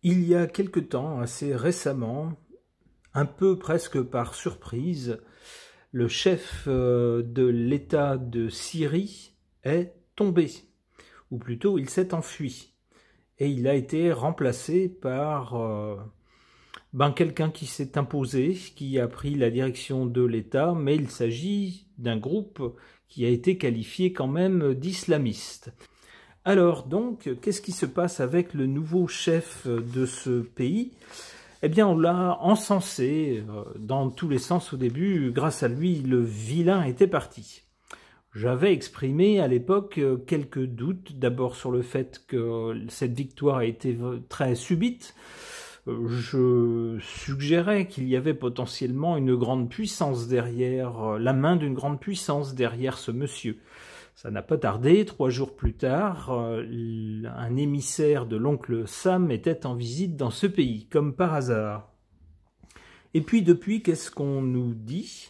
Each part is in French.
Il y a quelque temps, assez récemment, un peu presque par surprise, le chef de l'État de Syrie est tombé, ou plutôt il s'est enfui, et il a été remplacé par quelqu'un qui s'est imposé, qui a pris la direction de l'État, mais il s'agit d'un groupe qui a été qualifié quand même d'islamiste. Alors donc, qu'est-ce qui se passe avec le nouveau chef de ce pays? Eh bien, on l'a encensé dans tous les sens au début. Grâce à lui, le vilain était parti. J'avais exprimé à l'époque quelques doutes, d'abord sur le fait que cette victoire a été très subite. Je suggérais qu'il y avait potentiellement une grande puissance derrière, la main d'une grande puissance derrière ce monsieur. Ça n'a pas tardé, 3 jours plus tard, un émissaire de l'oncle Sam était en visite dans ce pays, comme par hasard. Et puis depuis, qu'est-ce qu'on nous dit?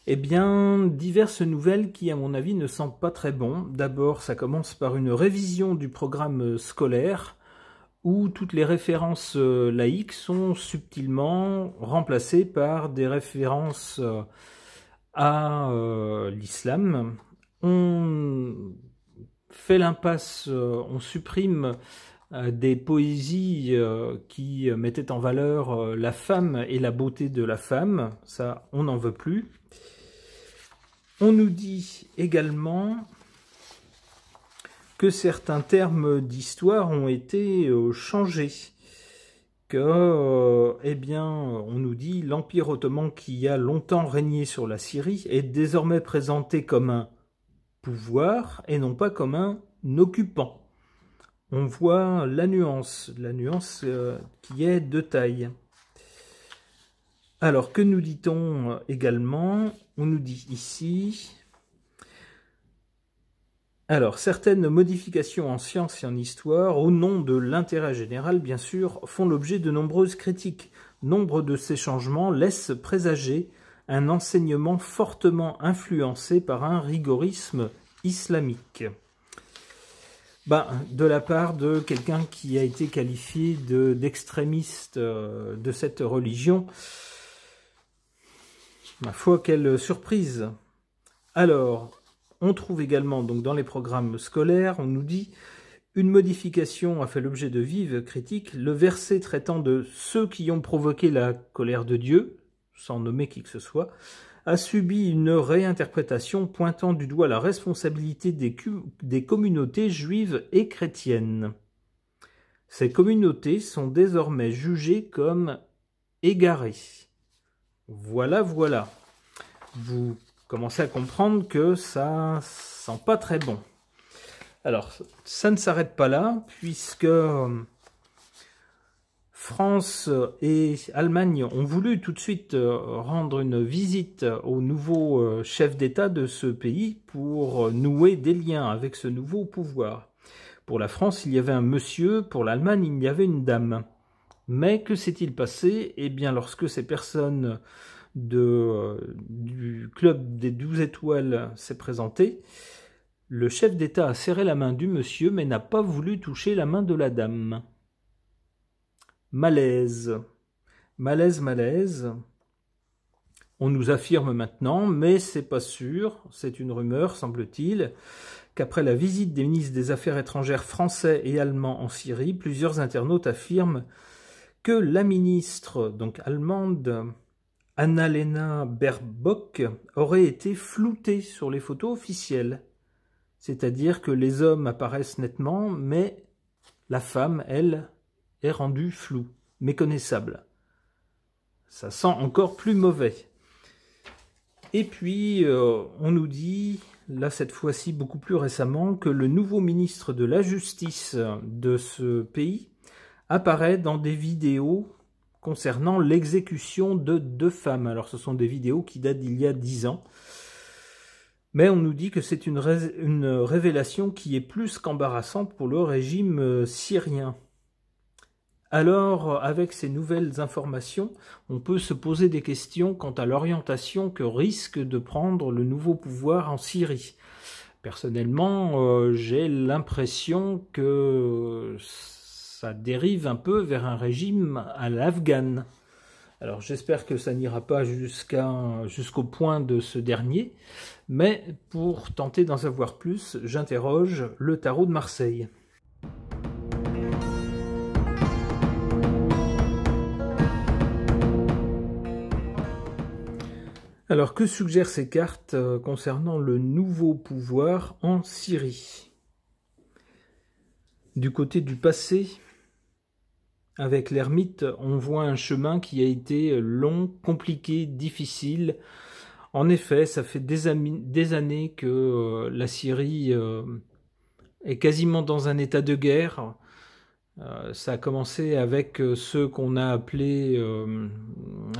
Eh bien, diverses nouvelles qui, à mon avis, ne sentent pas très bon. D'abord, ça commence par une révision du programme scolaire, où toutes les références laïques sont subtilement remplacées par des références à l'islam. On fait l'impasse, on supprime des poésies qui mettaient en valeur la femme et la beauté de la femme. Ça, on n'en veut plus. On nous dit également que certains termes d'histoire ont été changés. Eh bien, on nous dit l'Empire ottoman qui a longtemps régné sur la Syrie est désormais présenté comme un pouvoir et non pas comme un occupant. On voit la nuance qui est de taille. Alors, que nous dit-on également? On nous dit ici... Alors, certaines modifications en sciences et en histoire, au nom de l'intérêt général, bien sûr, font l'objet de nombreuses critiques. Nombre de ces changements laissent présager un enseignement fortement influencé par un rigorisme islamique. De la part de quelqu'un qui a été qualifié d'extrémiste de cette religion, ma foi, quelle surprise! Alors, on trouve également donc dans les programmes scolaires, on nous dit une modification a fait l'objet de vives critiques. Le verset traitant de ceux qui ont provoqué la colère de Dieu, sans nommer qui que ce soit, a subi une réinterprétation pointant du doigt la responsabilité des communautés juives et chrétiennes. Ces communautés sont désormais jugées comme égarées. Voilà, voilà. Vous commencez à comprendre que ça sent pas très bon. Alors, ça ne s'arrête pas là, puisque France et Allemagne ont voulu tout de suite rendre une visite au nouveau chef d'État de ce pays pour nouer des liens avec ce nouveau pouvoir. Pour la France, il y avait un monsieur, pour l'Allemagne, il y avait une dame. Mais que s'est-il passé? Eh bien, lorsque ces personnes du club des 12 étoiles s'est présenté, le chef d'État a serré la main du monsieur, mais n'a pas voulu toucher la main de la dame. Malaise. Malaise, malaise. On nous affirme maintenant, mais c'est pas sûr, c'est une rumeur, semble-t-il, qu'après la visite des ministres des Affaires étrangères français et allemands en Syrie, plusieurs internautes affirment que la ministre, donc allemande, Annalena Baerbock, aurait été floutée sur les photos officielles. C'est-à-dire que les hommes apparaissent nettement, mais la femme, elle, est rendue floue, méconnaissable. Ça sent encore plus mauvais. Et puis, on nous dit, là cette fois-ci beaucoup plus récemment, que le nouveau ministre de la Justice de ce pays apparaît dans des vidéos concernant l'exécution de 2 femmes. Alors ce sont des vidéos qui datent d'il y a 10 ans. Mais on nous dit que c'est une révélation qui est plus qu'embarrassante pour le régime syrien. Alors, avec ces nouvelles informations, on peut se poser des questions quant à l'orientation que risque de prendre le nouveau pouvoir en Syrie. Personnellement, j'ai l'impression que ça dérive un peu vers un régime à l'afghane. Alors j'espère que ça n'ira pas jusqu'au point de ce dernier, mais pour tenter d'en savoir plus, j'interroge le tarot de Marseille. Alors que suggèrent ces cartes concernant le nouveau pouvoir en Syrie? Du côté du passé, avec l'ermite, on voit un chemin qui a été long, compliqué, difficile. En effet, ça fait des années que la Syrie est quasiment dans un état de guerre. Ça a commencé avec ceux qu'on a appelés,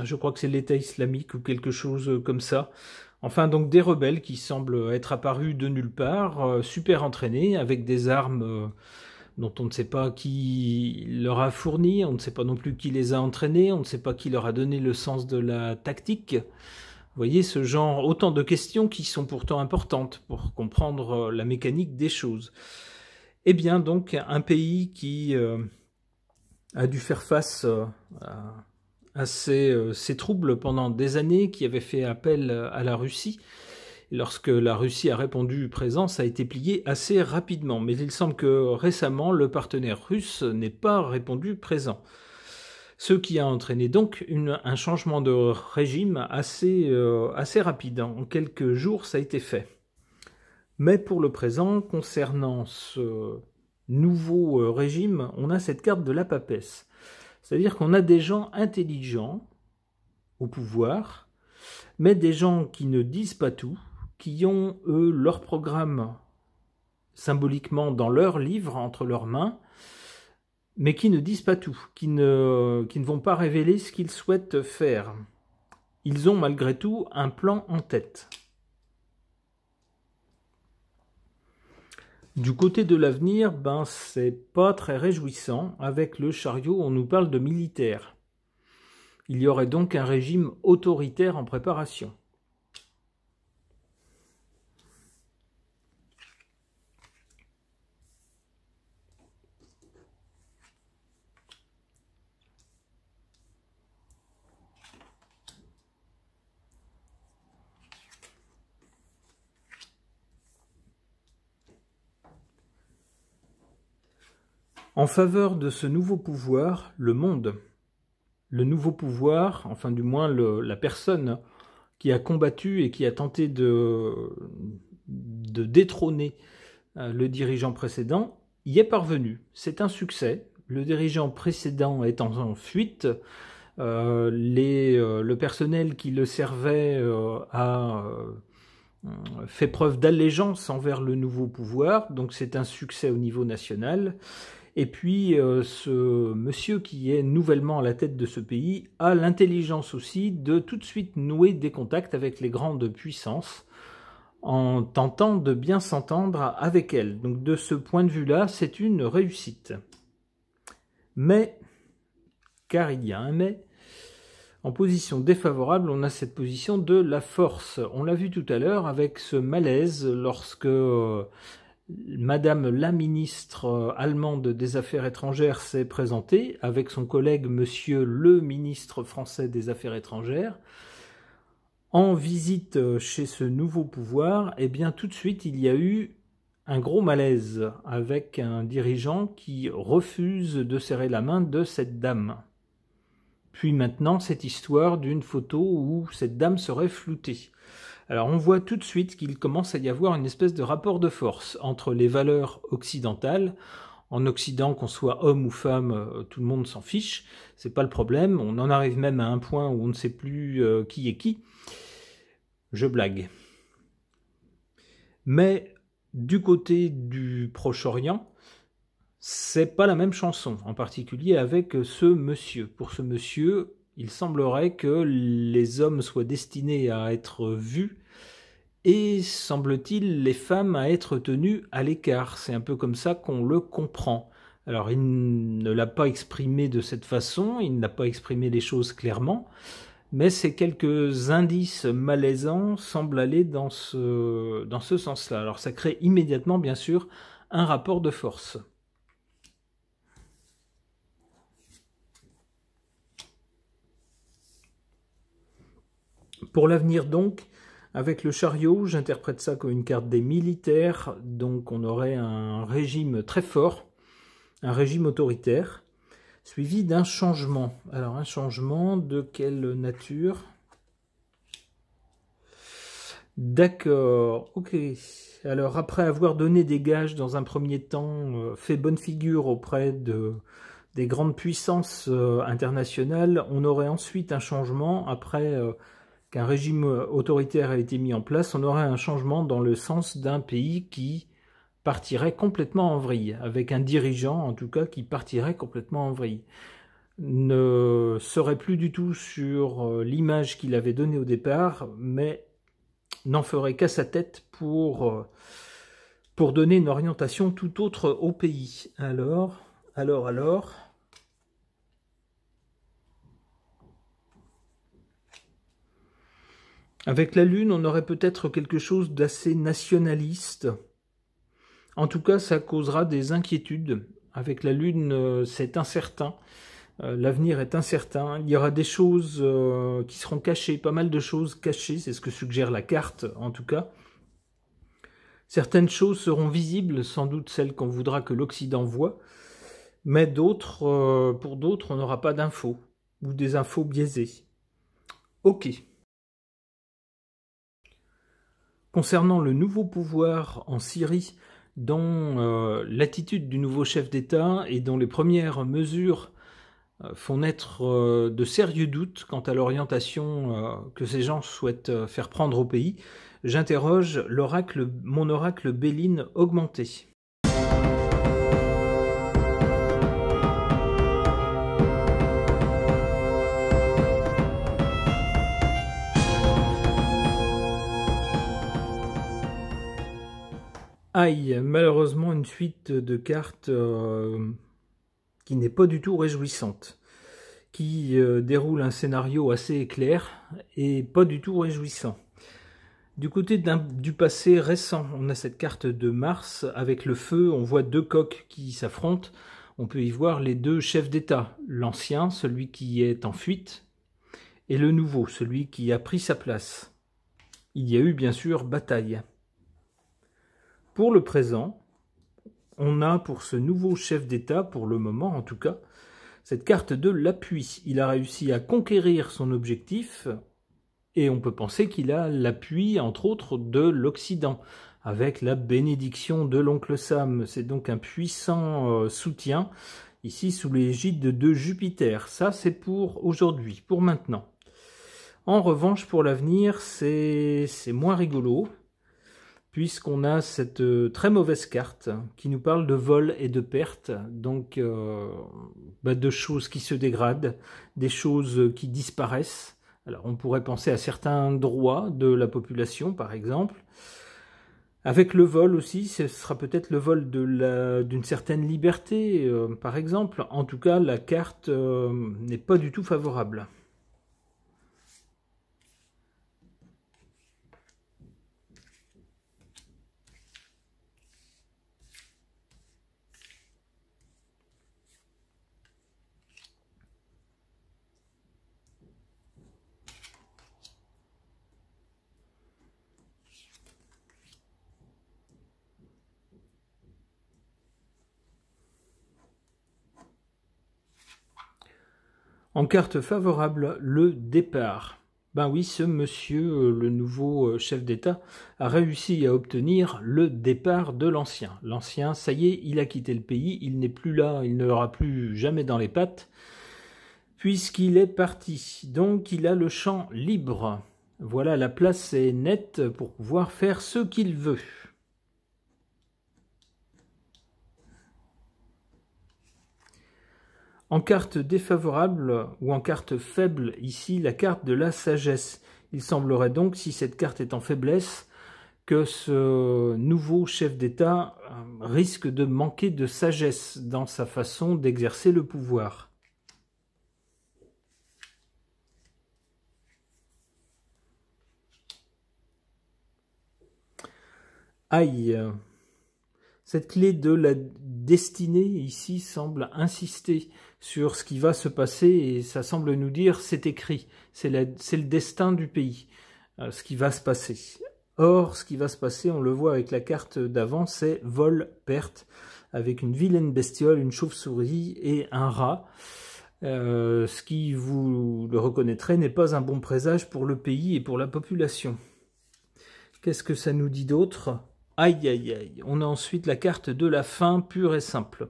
je crois que c'est l'État islamique ou quelque chose comme ça. Enfin, donc des rebelles qui semblent être apparus de nulle part, super entraînés, avec des armes dont on ne sait pas qui leur a fourni, on ne sait pas non plus qui les a entraînés, on ne sait pas qui leur a donné le sens de la tactique. Vous voyez, ce genre, autant de questions qui sont pourtant importantes pour comprendre la mécanique des choses. Eh bien, donc, un pays qui a dû faire face à ces troubles pendant des années, qui avait fait appel à la Russie. Lorsque la Russie a répondu présent, ça a été plié assez rapidement. Mais il semble que récemment, le partenaire russe n'ait pas répondu présent. Ce qui a entraîné donc un changement de régime assez rapide. En quelques jours, ça a été fait. Mais pour le présent, concernant ce nouveau régime, on a cette carte de la papesse. C'est-à-dire qu'on a des gens intelligents au pouvoir, mais des gens qui ne disent pas tout, qui ont, eux, leur programme symboliquement dans leur livre, entre leurs mains, mais qui ne disent pas tout, qui ne vont pas révéler ce qu'ils souhaitent faire. Ils ont malgré tout un plan en tête. Du côté de l'avenir, c'est pas très réjouissant. Avec le chariot, on nous parle de militaires. Il y aurait donc un régime autoritaire en préparation. En faveur de ce nouveau pouvoir, le monde, le nouveau pouvoir, enfin du moins la personne qui a combattu et qui a tenté de détrôner le dirigeant précédent, y est parvenu. C'est un succès. Le dirigeant précédent est en fuite. Le personnel qui le servait a fait preuve d'allégeance envers le nouveau pouvoir, donc c'est un succès au niveau national. Et puis, ce monsieur qui est nouvellement à la tête de ce pays a l'intelligence aussi de tout de suite nouer des contacts avec les grandes puissances en tentant de bien s'entendre avec elles. Donc de ce point de vue-là, c'est une réussite. Mais, car il y a un mais, en position défavorable, on a cette position de la force. On l'a vu tout à l'heure avec ce malaise lorsque Madame la ministre allemande des Affaires étrangères s'est présentée avec son collègue Monsieur le ministre français des Affaires étrangères. En visite chez ce nouveau pouvoir, eh bien tout de suite il y a eu un gros malaise avec un dirigeant qui refuse de serrer la main de cette dame. Puis maintenant cette histoire d'une photo où cette dame serait floutée. Alors on voit tout de suite qu'il commence à y avoir une espèce de rapport de force entre les valeurs occidentales. En Occident, qu'on soit homme ou femme, tout le monde s'en fiche, c'est pas le problème. On en arrive même à un point où on ne sait plus qui est qui. Je blague. Mais du côté du Proche-Orient, c'est pas la même chanson, en particulier avec ce monsieur. Pour ce monsieur, il semblerait que les hommes soient destinés à être vus et, semble-t-il, les femmes à être tenues à l'écart. C'est un peu comme ça qu'on le comprend. Alors, il ne l'a pas exprimé de cette façon, il n'a pas exprimé les choses clairement, mais ces quelques indices malaisants semblent aller dans ce sens-là. Alors, ça crée immédiatement, bien sûr, un rapport de force. Pour l'avenir donc, avec le chariot, j'interprète ça comme une carte des militaires, donc on aurait un régime très fort, un régime autoritaire, suivi d'un changement. Alors un changement de quelle nature? D'accord, ok. Alors après avoir donné des gages dans un premier temps, fait bonne figure auprès des grandes puissances internationales, on aurait ensuite un changement, après qu'un régime autoritaire a été mis en place, on aurait un changement dans le sens d'un pays qui partirait complètement en vrille, avec un dirigeant en tout cas qui partirait complètement en vrille. Ne serait plus du tout sur l'image qu'il avait donnée au départ, mais n'en ferait qu'à sa tête pour donner une orientation tout autre au pays. Alors... Avec la Lune, on aurait peut-être quelque chose d'assez nationaliste. En tout cas, ça causera des inquiétudes. Avec la Lune, c'est incertain. L'avenir est incertain. Il y aura des choses qui seront cachées, pas mal de choses cachées, c'est ce que suggère la carte en tout cas. Certaines choses seront visibles, sans doute celles qu'on voudra que l'Occident voie, mais d'autres, pour d'autres, on n'aura pas d'infos, ou des infos biaisées. Ok. Concernant le nouveau pouvoir en Syrie, dont l'attitude du nouveau chef d'État et dont les premières mesures font naître de sérieux doutes quant à l'orientation que ces gens souhaitent faire prendre au pays, j'interroge mon oracle Béline augmenté. Aïe, malheureusement une suite de cartes qui n'est pas du tout réjouissante, qui déroule un scénario assez clair et pas du tout réjouissant. Du côté du passé récent, on a cette carte de Mars avec le feu, on voit deux coqs qui s'affrontent, on peut y voir les deux chefs d'État, l'ancien, celui qui est en fuite, et le nouveau, celui qui a pris sa place. Il y a eu bien sûr bataille. Pour le présent, on a pour ce nouveau chef d'État, pour le moment en tout cas, cette carte de l'appui. Il a réussi à conquérir son objectif et on peut penser qu'il a l'appui, entre autres, de l'Occident, avec la bénédiction de l'oncle Sam. C'est donc un puissant soutien, ici sous l'égide de Jupiter. Ça, c'est pour aujourd'hui, pour maintenant. En revanche, pour l'avenir, c'est moins rigolo, puisqu'on a cette très mauvaise carte qui nous parle de vol et de perte, donc de choses qui se dégradent, des choses qui disparaissent. Alors on pourrait penser à certains droits de la population, par exemple. Avec le vol aussi, ce sera peut-être le vol d'une certaine liberté, par exemple. En tout cas, la carte n'est pas du tout favorable. En carte favorable, le départ. Ben oui, ce monsieur, le nouveau chef d'État, a réussi à obtenir le départ de l'ancien. L'ancien, ça y est, il a quitté le pays, il n'est plus là, il ne l'aura plus jamais dans les pattes, puisqu'il est parti. Donc il a le champ libre. Voilà, la place est nette pour pouvoir faire ce qu'il veut. En carte défavorable ou en carte faible, ici, la carte de la sagesse. Il semblerait donc, si cette carte est en faiblesse, que ce nouveau chef d'État risque de manquer de sagesse dans sa façon d'exercer le pouvoir. Aïe! Cette clé de la destinée, ici, semble insister sur ce qui va se passer et ça semble nous dire c'est écrit, c'est le destin du pays. ce qui va se passer. Or, ce qui va se passer, on le voit avec la carte d'avant, c'est vol-perte, avec une vilaine bestiole, une chauve-souris et un rat. Ce qui, vous le reconnaîtrez, n'est pas un bon présage pour le pays et pour la population. Qu'est-ce que ça nous dit d'autre? Aïe, aïe, aïe. On a ensuite la carte de la fin, pure et simple,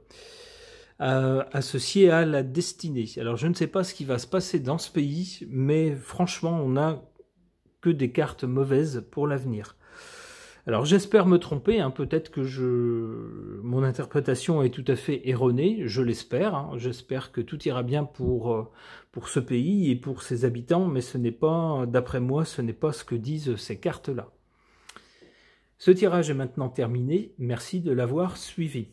associée à la destinée. Alors, je ne sais pas ce qui va se passer dans ce pays, mais franchement, on n'a que des cartes mauvaises pour l'avenir. Alors, j'espère me tromper, hein, peut-être que mon interprétation est tout à fait erronée, je l'espère. Hein, j'espère que tout ira bien pour ce pays et pour ses habitants, mais ce n'est pas, d'après moi, ce n'est pas ce que disent ces cartes-là. Ce tirage est maintenant terminé, merci de l'avoir suivi.